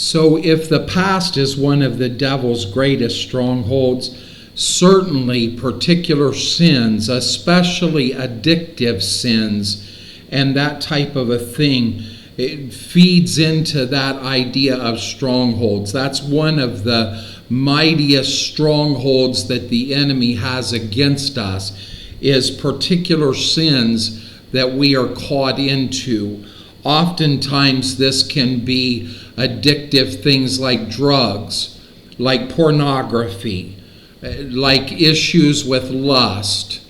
So if the past is one of the devil's greatest strongholds, certainly particular sins, especially addictive sins, and that type of a thing, it feeds into that idea of strongholds. That's one of the mightiest strongholds that the enemy has against us, is particular sins that we are caught into. Oftentimes this can be addictive things like drugs, like pornography, like issues with lust,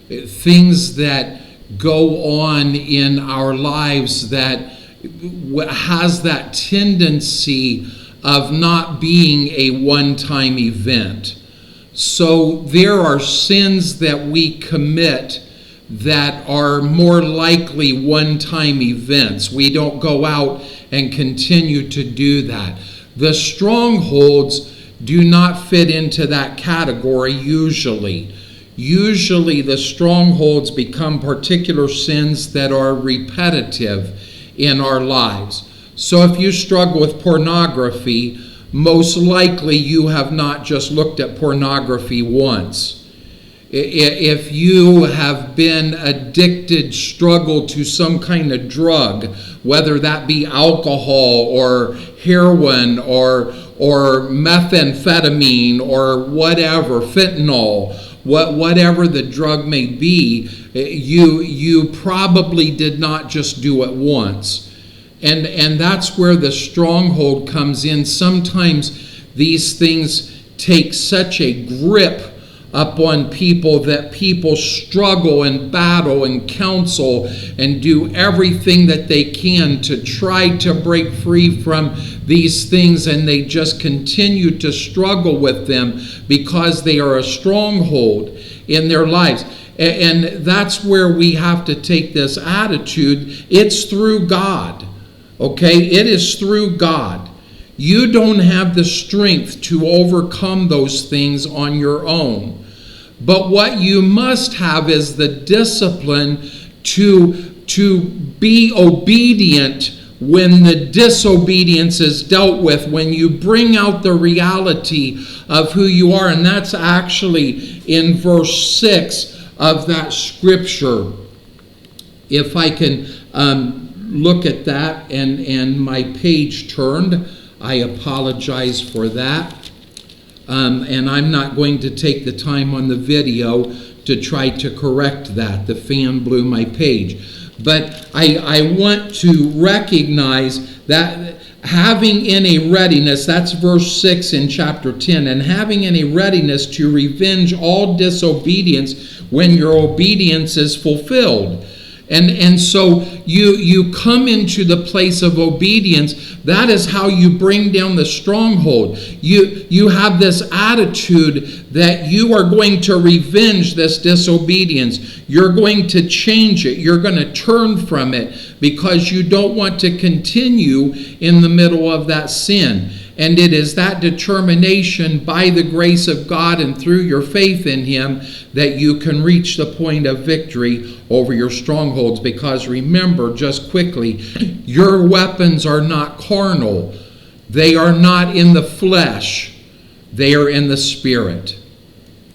things that go on in our lives that has that tendency of not being a one-time event. So there are sins that we commit that are more likely one-time events. We don't go out and continue to do that. The strongholds do not fit into that category usually. Usually the strongholds become particular sins that are repetitive in our lives. So if you struggle with pornography, most likely you have not just looked at pornography once. If you have been addicted, struggle to some kind of drug, whether that be alcohol or heroin or methamphetamine or whatever, fentanyl, whatever the drug may be, you probably did not just do it once. And that's where the stronghold comes in. Sometimes these things take such a grip upon people that people struggle and battle and counsel and do everything that they can to try to break free from these things, and they just continue to struggle with them because they are a stronghold in their lives. And that's where we have to take this attitude. It's through God. Okay? It is through God. You don't have the strength to overcome those things on your own. But what you must have is the discipline to be obedient when the disobedience is dealt with, when you bring out the reality of who you are. And that's actually in verse 6 of that scripture. If I can look at that, and my page turned, I apologize for that. And I'm not going to take the time on the video to try to correct that. The fan blew my page. But I want to recognize that having in a readiness, that's verse 6 in chapter 10, and having in a readiness to revenge all disobedience when your obedience is fulfilled. And so you come into the place of obedience. That is how you bring down the stronghold. You have this attitude that you are going to revenge this disobedience. You're going to change it. You're going to turn from it because you don't want to continue in the middle of that sin. And it is that determination by the grace of God and through your faith in Him that you can reach the point of victory over your strongholds. Because remember, just quickly, your weapons are not carnal. They are not in the flesh. They are in the Spirit.